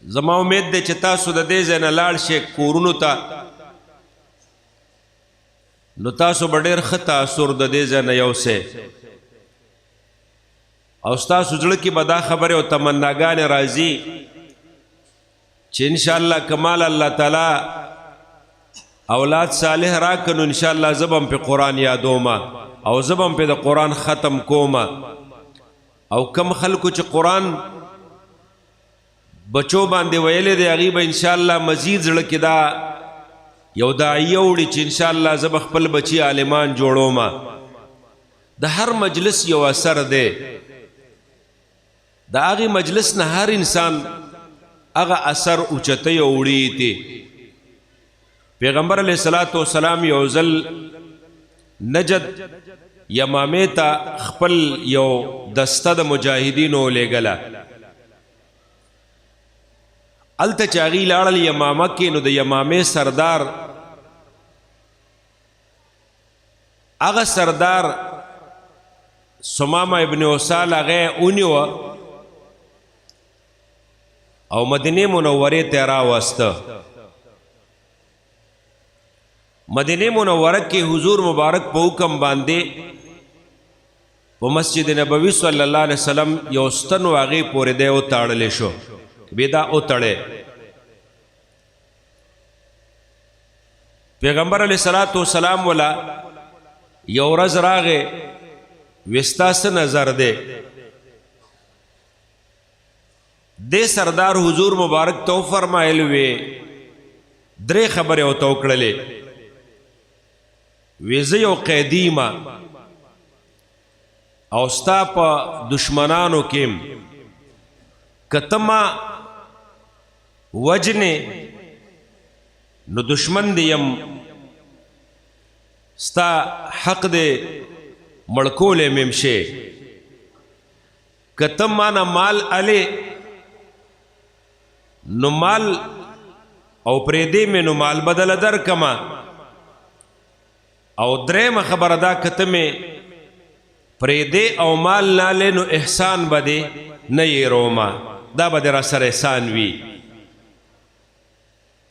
زما امید دی چې تاسو د دې ځای نه لاړ شئ کورونو ته نو تاسو به ډېر ښه تاثر د دې ځای نه یوسئ او ستاسو زړه کې به دا خبرې او تمناګانې راځي چې انشاءالله کمال الله تعالی اولاد صالح راکړه نو انشاءالله زه به هم پې قرآن یادومه او زه به هم پې د قرآن ختم کومه او کم خلکو چې قرآن بچو باندې ویلې دی هغوی به انشاءالله مزید زړه کې دا یو داعیه وړي چې انشاءالله زه به خپل بچي عالمان جوړومه د هر مجلس یو اثر دی د هغې مجلس نه هر انسان هغه اثر اوچتی او وړي دی پیغمبر علیه الصلاة والسلام یو ځل نجد یمامې ته خپل یو دسته د مجاهدینو ولېږله هلته چې هغوی لاړل یمامه کې نو د یمامې سردار هغه سردار سمامه ابن وسال هغه یې ونیوه او مدینې منورې ته یې راوسته مدینه منوره کې حضور مبارک په حکم باندې په مسجد نبوي صلی الله علیه وسلم یو ستن هغې پورې دی وتړلی شو بیا دا وتړی پیغمبر علیه الصلاة والسلام ولا یو ورځ راغی وی ستا څه نظر دی دې سردار حضور مبارک ته وفرمایل وی درې خبرې ورته وکړلې وی زه یو قیدي ما او ستا په دشمنانو کې که ته ما وجنې نو دشمن دی یم ستا حق دی مړکولی میم شې که ته ما نه مال الې نو مال او پرېږدې مې نو مال بدله درکمه او درېمه خبره دا که ته مې پرېږدې او مال نه الې نو احسان به دې نه یېرومه دا به دې را سره احسان وي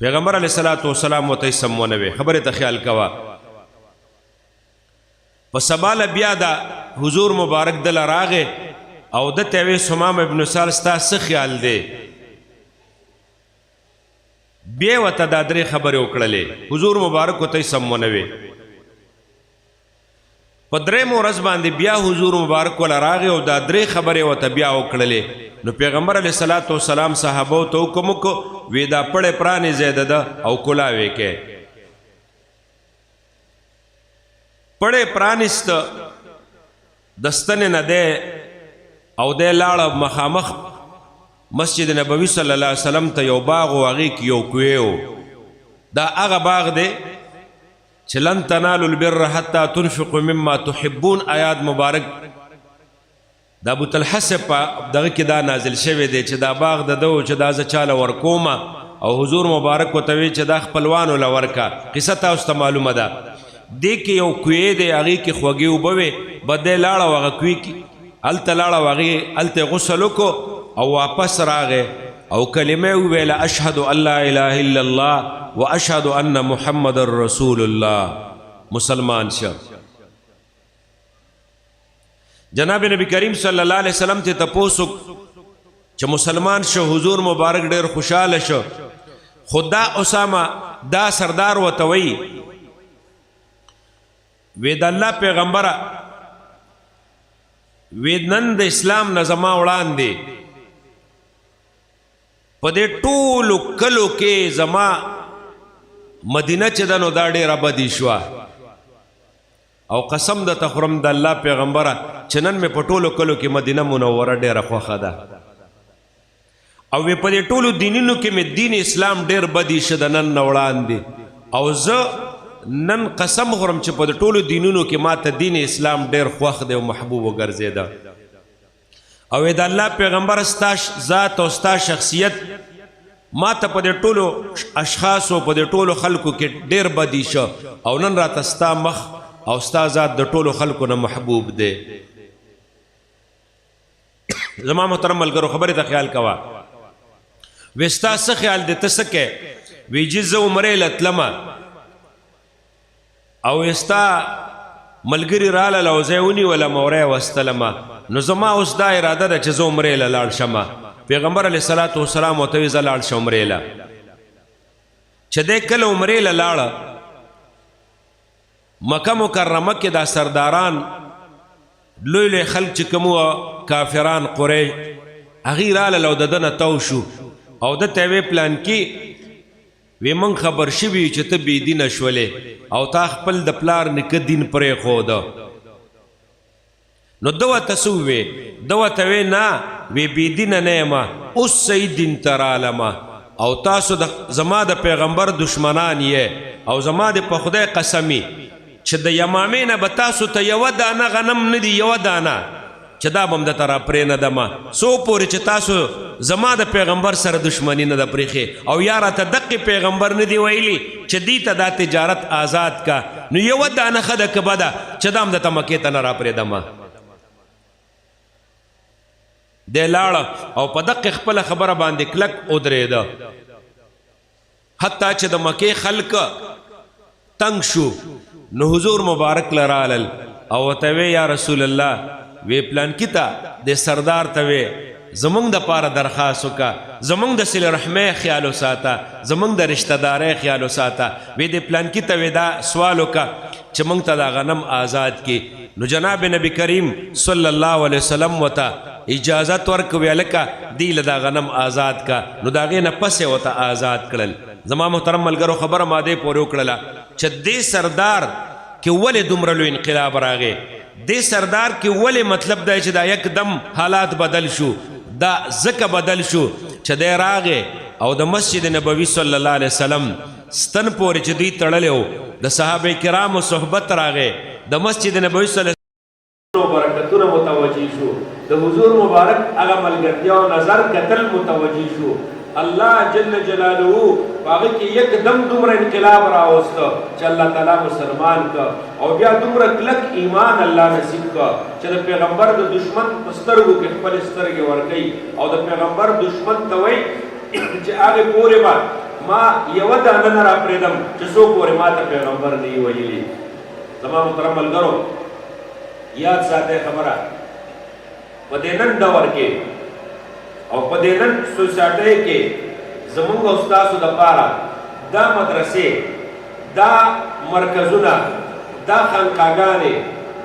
پیغمبر علیه الصلاة والسلام ورته هېڅ هم ونه وی خبرې ته خیال کوه په سباله بیا دا حضور مبارک دله راغې او ده ته یې وی سمام ابن سال ستا څه خیال دی بیا ورته دا درې خبرې وکړلې حضور مبارک ورته هېڅ هم ونه وی په درېیمه ورځ باندې بیا حضور مبارک وله راغې او دا درې خبرې ورته بیا وکړلې نو پیغمبر علیه الصلاة والسلام صحابو ته حکم وکړو وی دا پړې پرانیځئ د ده او کلاوې کې پړې پرانیسته د ستنې نه دی او دی لاړه مخامخ مسجد نبوي صلی الله علیه وسلم ته یو باغ و هغې کې یو کوی و دا هغه باغ دی چې لن تنالوا البر حتی تنفقوا مما تحبون آیات مبارک د ابوطلحه صاحب په دغه کې دا نازل شوی دی چې دا باغ د ده و چې دا زه چاله ورکومه او حضور مبارک ورته وی چې دا خپلوانو له ورکه قصه تاسو ته معلومه ده دې کې یو کوی دی هغې کې خوږې اوبه وې به دی لاړه و هغه کوی کې هلته لاړه و هغې هلته غسل وکړو او واپس راغې او کلمه ویله اشهد ان لا اله الا الله و اشهد ان محمد رسول الله مسلمان شه جناب نبی کریم صلی الله علیه وسلم ته تپوس چې مسلمان شو حضور مبارک ډېر خوشاله شو خدا اسامه دا سردار ورته وی وی د الله پیغمبره وی نن د اسلام نه زما وړاندې په دې ټولو کلو کې زما مدینه چې ده نو دا ډېره بدي شوه او قسم درته خورم د الله پیغمبره چې نن مې په ټولو کلو کې مدینه منوره ډېره خوښه ده او وی په دې ټولو دینونو کې مې دین اسلام ډېر بدي شه د نن نه وړاندې او زه نن قسم خورم چې په دې ټولو دینونو کې ما ته دین اسلام ډېر خوښ دی او محبوب وګرځېده او د الله پیغمبر ستا ذات او ستا شخصیت ما ته په دې ټولو اشخاصو په دې ټولو خلکو کې ډېر بدي شه او نن راته ستا مخ او ستا ذات د ټولو خلکو نه محبوب دی زما محترم ملګرو خبرې ته خیال کوه وی ستا څه خیال دی ته څه کې وی چې زه عمرې له تلمه او ستا ملګري رالل او زه یې ونیوله مورې یې وستلمه نو زما اوس دا اراده ده چې زه عمرې له لاړ شمه پیغمبر علیه صلات وسلام ورته وی زه لاړ شه عمرې له چې دی کله عمرې له لاړه مکه مکرمه کې دا سرداران لوی لوی خلک چې کوم کافران قریش هغې رالل او د ده نه تو شو او ده ته وی پلان کې وی من خبر شوي چې ته بې دینه شولې او تا خپل د پلار نیکه دین پرېښوده نو ده ورته څه ووې ده ورته وی نه وی بې دینه نه یمه اوس صحیح دین ته رالمه او تاسو زما د پیغمبر دشمنان یې او زما د په خدای قسمي چې د یمامې نه به تاسو ته یوه دانه غنم نه دي یوه دانه چې دا به م درته را پرېنږدمه څو پورې چې تاسو زما د پیغمبر سره دشمني نه ده پرېښې او یا راته دقې پیغمبر نه دی ویلي چې دې ته دا تجارت آزاد کا نو یوه دانه ښه ده که بده چې دا م درته مکې ته نه را پرېږدمه دی لاړه او په دقې خپله خبره باندې کلک ودرېده حتی چې د مکې خلک تنگ شو نو حضور مبارک لرالل او ورته وی یا رسول الله وی پلانکي ته د سردار ته وی زمونږ دپاره درخواست وکړه زمونږ د صلې رحمۍ خیال وساته زمونږ د رشته دارۍ خیال وساته وی د پلانکي ته وی دا سوال وکړه چې مونږ ته دا غنم آزاد کړي نو جناب نبی کریم صلی الله علیه وسلم ورته اجازت ورکړه وی هلکه دی له دا غنم آزاد کا نو د هغې نه پسې ورته آزاد کړل زما محترم ملګرو خبره ما دې پورې وکړله چې دې سردار کې ولې دومره لوی انقلاب راغی دې سردار کې ولې مطلب دی چې دا یکدم حالات بدل شو دا ځکه بدل شو چې دی راغی او د مسجد نبوي صلی الله علیه وسلم ستن پورې چې دوی تړلی و د صحابه کرامو صحبت راغی د مسجد نبوي صلی الله علیه وسلم برکتونه متوجه شو د حضور مبارک هغه ملګرتیا او نظر کتل متوجه شو الله جل جلاله هغه کې یکدم دومره انقلاب راوسته چې الله تعالی مسلمان کا او بیا دومره کلک ایمان الله نصیب کا چې د پیغمبر د دشمن په سترګو کې خپل سترګې ورکوي او د پیغمبر دشمن ته وایي چې هغې پورې به ما یوه دانه نه راپرېږدم چې څو پورې ما ته پیغمبر نه وي ویلي زما محترم ملګرو یاد ساتئ خبره په دې نن دور کې او په دې نن سوسایټۍ کې زمونږ او ستاسو دپاره دا مدرسې دا مرکزونه دا خانقاګانې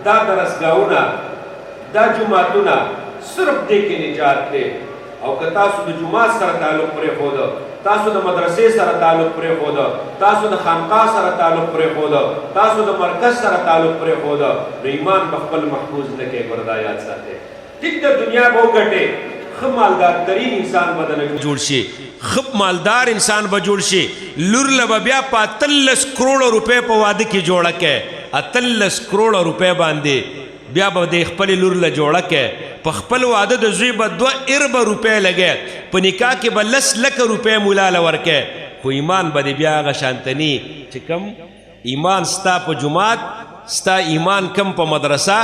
دا درسګاهونه دا جوماتونه صرف دې کې نجات دی او که تاسو د جومات سره تعلق پرېښوده تاسو د مدرسې سره تعلق پرېښوده تاسو د خانقاه سره تعلق پرېښوده تاسو د مرکز سره تعلق پرېښوده نو ایمان به خپل محفوظ نه کوې بردا یاد ساتئ ټیک د دنیا به وګټې ښه مالدار ترین انسان به دنه جوړ شي ښه مالدار انسان به جوړ شي لور له به بیا په 18 کروڑه روپۍ په واده کې جوړه کړې 18 کروڑه روپۍ باندې بیا به د خپلې لور له جوړه کړې په خپل واده د زوی به 2 اربه روپۍ لګې په نکاح کې به 10 لکه روپۍ مولا له ورکې خو ایمان به دې بیا هغه شانتني چې کم ایمان ستا په جومات ستا ایمان کم په مدرسه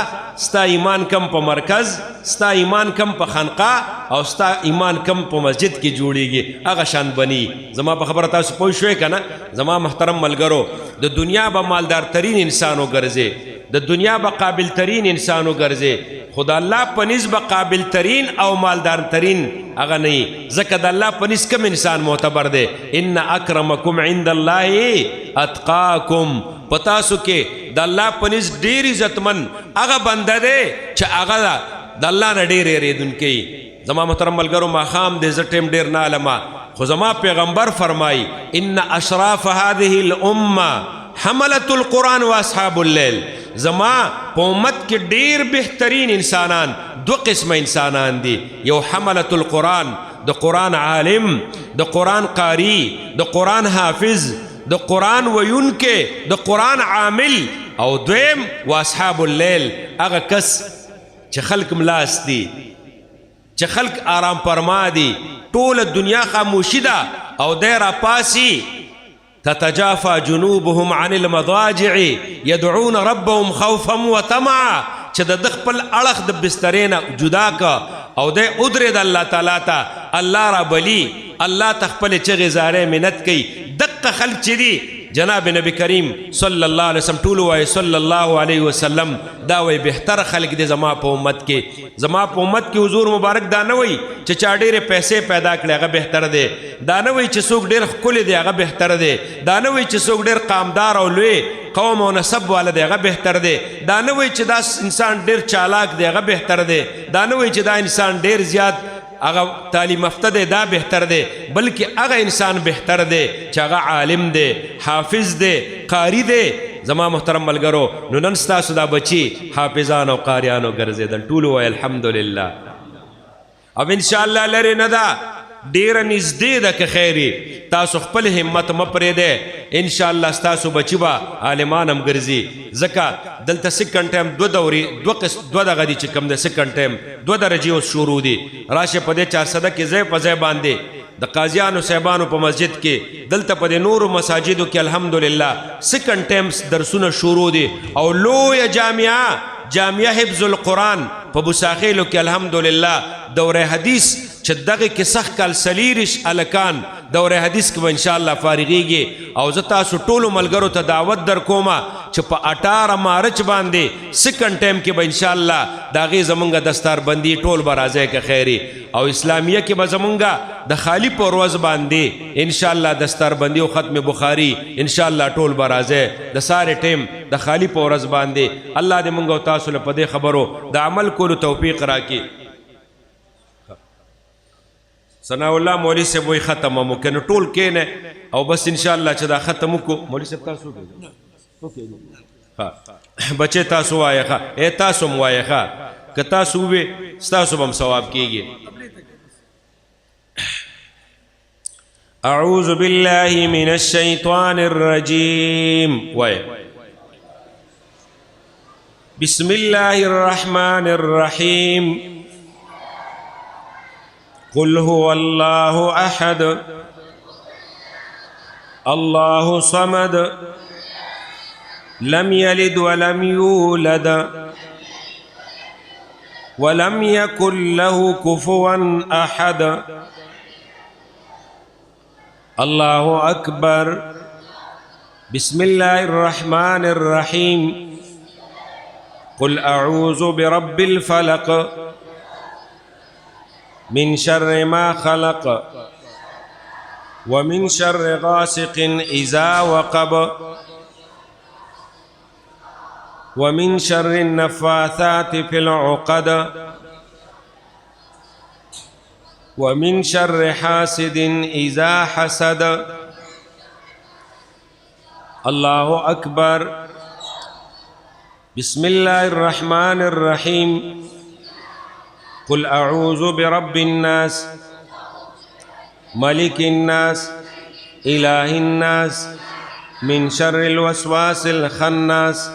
ستا ایمان کم په مرکز ستا ایمان کم په خانقاه او ستا ایمان کم په مسجد کې جوړیږي هغه شان بني زما په خبره تاسو پوه شوئ که نه زما محترم ملګرو د دنیا به مالدار ترین انسان وګرځې د دنیا به قابل ترین انسان وګرځې خو د الله په نس به قابل ترین او مالدار ترین هغه نه وي ځکه د الله په نس کم انسان معتبر دی ان اکرمکم عند الله اتقاکم په تاسو کې د الله په نس ډېر عزتمن هغه بنده دی چې هغه د الله نه ډېر یېرېدونکی زما محترم ملګرو ماښام دی زه ټیم ډېر نه علمه خو زما پیغمبر فرمایي ان اشراف هذه الامه حملت القرآن و اصحاب اللیل زما په امت کې ډېر بهترین انسانان 2 قسمه انسانان دي یو حملت القرآن د قرآن عالم د قرآن قاری د قرآن حافظ د قرآن ویونکې د قرآن عامل او دویم و اصحاب اللیل هغه کس چې خلق ملاس دي چې خلق آرام فرما دي ټوله دنیا خاموشي ده او دی راپاسي تتجافى جنوبهم عن المضاجع يدعون ربهم خوفا وطمعا چې د خپل اړخ د بسترې نه جدا که او دی ادرېد الله تعالی ته الله را بلی الله تخپل چغې زارې منت کوي دقه خلق چې دي جناب نبی کریم صلی الله علیه وسلم ټول وایي صلی الله علیه وسلم دا وایي بهتر خلق دي زما په امت کې زما په امت کې حضور مبارک دا نه وایي چې چا ډېرې پیسې پیدا کړي هغه بهتر دی دا نه وایي چې څوک ډېر ښکلی دی هغه بهتر دی دا نه وایي چې څوک ډېر قامدار او لوی قوم او نسب والا دی هغه بهتر دی دا نه وایي چې دا انسان ډېر چالاک دی هغه بهتر دی دا نه وایي چې دا انسان ډېر زیات هغه تعلیم یافته دی دا بهتر دی بلکې هغه انسان بهتر دی چې هغه عالم دی حافظ دی قاری دی زما محترم ملګرو نو نن ستاسو دا بچي حافظان او قاریان ګرځېدل ټول وایي الحمدلله او انشاءالله لرې نه ده ډیره نږدې ده که خیري تاسو خپل همت مه پرېږدئ انشاءالله ستاسو بچي به عالمان هم ګرځي ځکه دلته سیکنډ ټایم دوه دغه دي چې کوم دی سیکنډ ټایم 2 درجې اوس شروع دي راشه په دې چارسده کې ځای په ځای باندې د قاضیانو صاحبانو په مسجد کې دلته په دې نورو مساجدو کې الحمدلله سیکنډ ټایم درسونه شروع دي او لویه جامعه حفظ القرآن په بوساخیلو کې الحمدلله دوره حدیث چې دغه کې سخت کال سلیریش الکان دوره حدیث کې به انشاءالله فارغیږي او زه تاسو ټولو ملګرو ته دعوت در کومه چې په 18 مارچ باندې سیکنډ ټایم کې به انشاءالله د هغې زمونږ دستاربندي ټول به راځئ که خیري او اسلامیه کې به زمونږ د خالی په ورځ باندې انشاءالله دستاربندي او ختم بخاري انشاءالله ټول به راځئ د سارې ټایم د خالی په ورځ باندې الله دې مونږ او تاسو له په دې خبرو د عمل کولو توفیق راکړي ثناء الله مولوی صاحب وایي ختم مو که نو ټول کینه او بس انشاءالله چې دا ختم وکړو مولوی صاحب تاسو بچې تاسو وایه ښه ای تاسو هم وایه ښه که تاسو ووې ستاسو به هم ثواب کېږي اعوذ بالله من الشیطان الرجیم وایه بسم الله الرحمن الرحیم قل هو الله احد الله صمد لم يلد ولم يولد ولم يكن له كفوا احد الله اكبر بسم الله الرحمن الرحيم قل اعوذ برب الفلق من شر ما خلق ومن شر غاسق إذا وقب ومن شر النفاثات في العقد ومن شر حاسد إذا حسد الله أكبر بسم الله الرحمن الرحيم قل أعوذ برب الناس ملك الناس إله الناس من شر الوسواس الخناس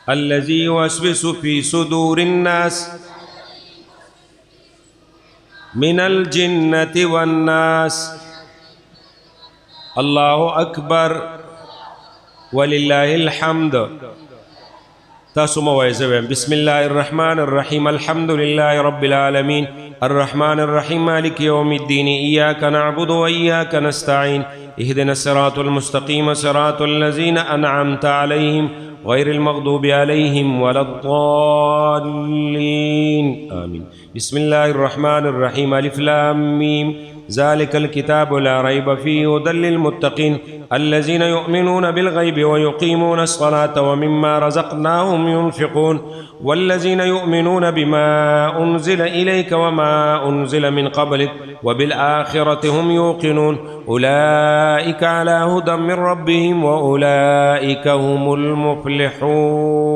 الذي يوسوس في صدور الناس من الجنة والناس الله أكبر ولله الحمد تاسو موعظه بسم الله الرحمن الرحيم الحمد لله رب العالمين الرحمن الرحيم مالك يوم الدين إياك نعبد وإياك نستعين اهدنا الصراط المستقيم صراط الذين أنعمت عليهم غير المغضوب عليهم ولا الضالين آمين بسم الله الرحمن الرحيم ألف لام ميم ذلك الكتاب لا ريب فيه هدى للمتقين الذين يؤمنون بالغيب ويقيمون الصلاة ومما رزقناهم ينفقون والذين يؤمنون بما أنزل إليك وما أنزل من قبلك وبالآخرة هم يوقنون أولئك على هدى من ربهم وأولئك هم المفلحون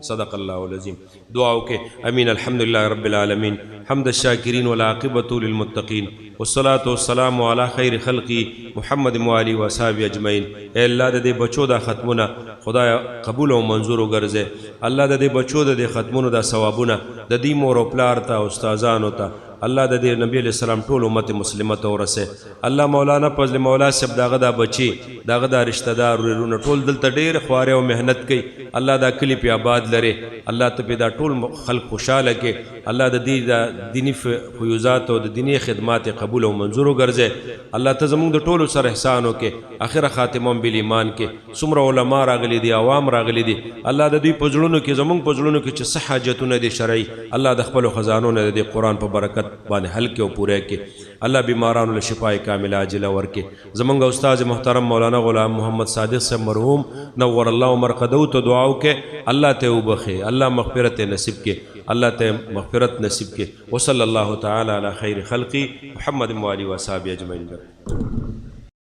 صدق الله العظيم دعاؤك امين الحمد لله رب العالمين حمد الشاكرين والعاقبة للمتقين والصلاة والسلام على خير خلقي محمد وآله وصحبه اجمعين اے اللہ دے بچو دا ختمنا خدایا قبول و منظور وګرځه الله دے بچو دے ختمونو دا ثوابونه د دې مور او پلار ته استادانو ته الله د نبی علیہ السلام ټول امت مسلمه ته ورسه الله مولانا فضل مولا صاحب داغه دا بچي داغه دا رشتہ دار ورونه ټول دلته ډیر خواره او مهنت کوي الله دا کلی په آباد لره الله ته پیدا ټول خلق خوشاله کې الله د دې دینی فیوزات او د دینی خدمات قبول او منظور وګرځي الله ته زمونږ د ټولو سره احسان وکړي اخره خاتمه بل ایمان کې څومره علما راغلي دي عوام راغلي دي الله د دوی په زړونو کې زمونږ په زړونو کې چې څه حاجتونه دي شرعي الله د خپلو خزانو نه د قرآن په برکت باندې حل کړي او پوره کړي الله بیمارانو له شفای کامله عاجله ورکړي زمونږ استاد محترم مولانا غلام محمد صادق صاحب مرحوم نور الله مرقدو ته دعا وکړي الله ته وبخي الله مغفرت نصیب کړي الله ته مغفرت نصیب کړي وصلی الله تعالی علی خیر خلقی محمد و آله و صحبه اجمعین.